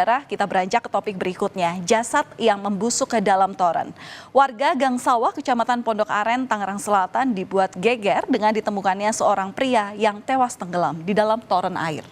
Saudara, kita beranjak ke topik berikutnya, jasad yang membusuk ke dalam toren. Warga Gang Sawah, Kecamatan Pondok Aren, Tangerang Selatan dibuat geger dengan ditemukannya seorang pria yang tewas tenggelam di dalam toren air.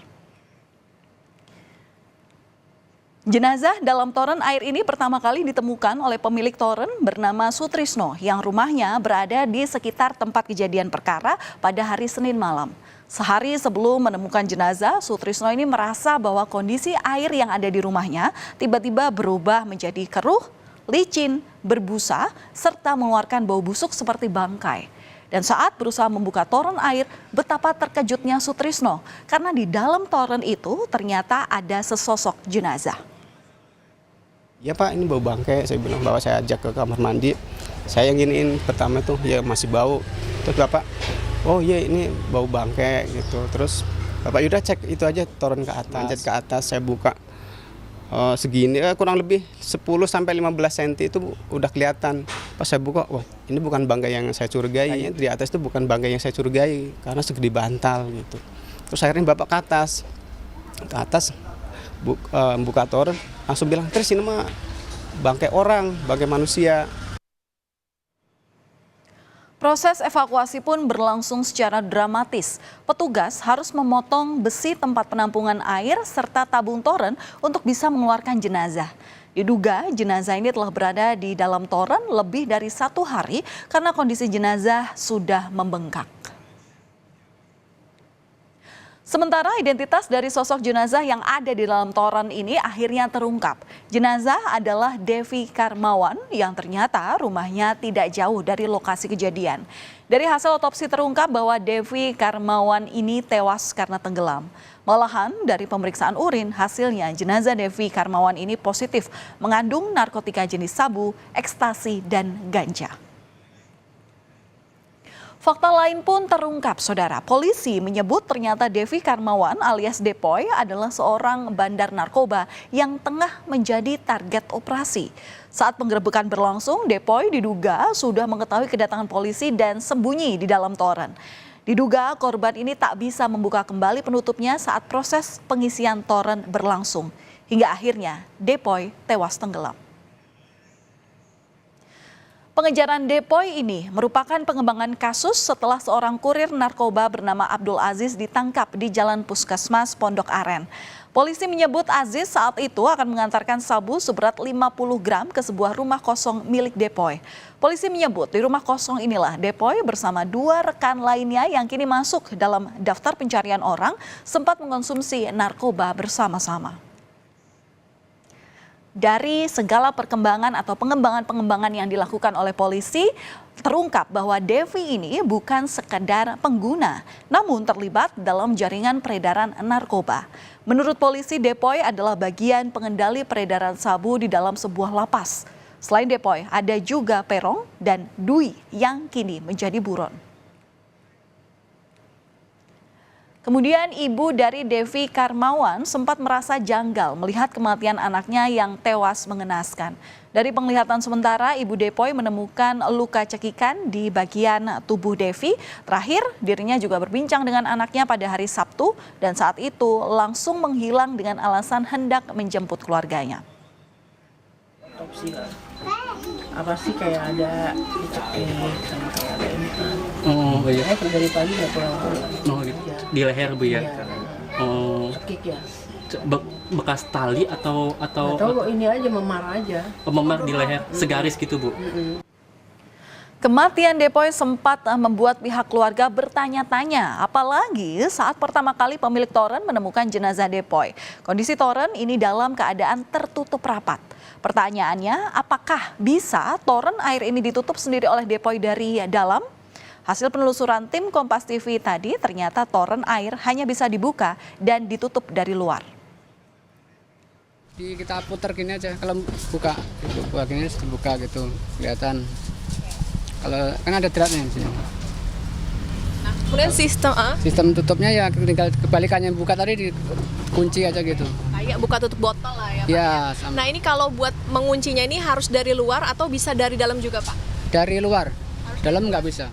Jenazah dalam toren air ini pertama kali ditemukan oleh pemilik toren bernama Sutrisno yang rumahnya berada di sekitar tempat kejadian perkara pada hari Senin malam. Sehari sebelum menemukan jenazah, Sutrisno ini merasa bahwa kondisi air yang ada di rumahnya tiba-tiba berubah menjadi keruh, licin, berbusa, serta mengeluarkan bau busuk seperti bangkai. Dan saat berusaha membuka toren air, betapa terkejutnya Sutrisno karena di dalam toren itu ternyata ada sesosok jenazah. Ya Pak, ini bau bangkai, saya bilang bahwa saya ajak ke kamar mandi. Saya yang giniin pertama tuh ya masih bau. Terus Bapak, oh iya ini bau bangkai gitu. Terus Bapak udah cek itu aja toren ke atas. Manjat ke atas, saya buka segini kurang lebih 10-15 cm itu udah kelihatan. Pas saya buka, wah ini bukan bangkai yang saya curigai. Di atas itu bukan bangkai yang saya curigai karena segede bantal gitu. Terus akhirnya Bapak ke atas buka toren, langsung bilang, "Terus ini mah bangkai orang, bangkai manusia." Proses evakuasi pun berlangsung secara dramatis. Petugas harus memotong besi tempat penampungan air serta tabung toren untuk bisa mengeluarkan jenazah. Diduga jenazah ini telah berada di dalam toren lebih dari 1 hari karena kondisi jenazah sudah membengkak. Sementara identitas dari sosok jenazah yang ada di dalam toren ini akhirnya terungkap. Jenazah adalah Devi Karmawan yang ternyata rumahnya tidak jauh dari lokasi kejadian. Dari hasil otopsi terungkap bahwa Devi Karmawan ini tewas karena tenggelam. Malahan dari pemeriksaan urin hasilnya jenazah Devi Karmawan ini positif mengandung narkotika jenis sabu, ekstasi, dan ganja. Fakta lain pun terungkap, saudara. Polisi menyebut ternyata Devi Karmawan alias Depoy adalah seorang bandar narkoba yang tengah menjadi target operasi. Saat penggerebekan berlangsung, Depoy diduga sudah mengetahui kedatangan polisi dan sembunyi di dalam toren. Diduga korban ini tak bisa membuka kembali penutupnya saat proses pengisian toren berlangsung. Hingga akhirnya Depoy tewas tenggelam. Pengejaran Depoy ini merupakan pengembangan kasus setelah seorang kurir narkoba bernama Abdul Aziz ditangkap di Jalan Puskesmas Pondok Aren. Polisi menyebut Aziz saat itu akan mengantarkan sabu seberat 50 gram ke sebuah rumah kosong milik Depoy. Polisi menyebut di rumah kosong inilah Depoy bersama 2 rekan lainnya yang kini masuk dalam daftar pencarian orang sempat mengkonsumsi narkoba bersama-sama. Dari segala perkembangan atau pengembangan yang dilakukan oleh polisi, terungkap bahwa Devi ini bukan sekedar pengguna, namun terlibat dalam jaringan peredaran narkoba. Menurut polisi, Depoy adalah bagian pengendali peredaran sabu di dalam sebuah lapas. Selain Depoy, ada juga Perong dan Dwi yang kini menjadi buron. Kemudian ibu dari Devi Karmawan sempat merasa janggal melihat kematian anaknya yang tewas mengenaskan. Dari penglihatan sementara, ibu Depoy menemukan luka cekikan di bagian tubuh Devi. Terakhir, dirinya juga berbincang dengan anaknya pada hari Sabtu dan saat itu langsung menghilang dengan alasan hendak menjemput keluarganya. Otopsi lah. Apa sih kayak ada dicekik sama kayak ada ini kan. Oh iya. Dari pagi nggak pulang. Oh gitu. Ya. Di leher Bu ya. Iya. Oh. Cekik ya. Bekas tali atau Ini aja memar aja. memar di leher segaris gitu Bu. Kematian Depoy sempat membuat pihak keluarga bertanya-tanya, apalagi saat pertama kali pemilik toren menemukan jenazah Depoy. Kondisi toren ini dalam keadaan tertutup rapat. Pertanyaannya, apakah bisa toren air ini ditutup sendiri oleh Depoy dari dalam? Hasil penelusuran tim Kompas TV tadi ternyata toren air hanya bisa dibuka dan ditutup dari luar. Kita putar gini aja, kalau buka gini dibuka gitu, kelihatan. Kalau kan ada dratnya di sini. Nah, kemudian sistem tutupnya ya tinggal kebalikannya, buka tadi dikunci aja gitu. Kayak buka tutup botol lah ya Pak. Ya, Sama. Nah ini kalau buat menguncinya ini harus dari luar atau bisa dari dalam juga Pak? Dari luar, dalam nggak bisa.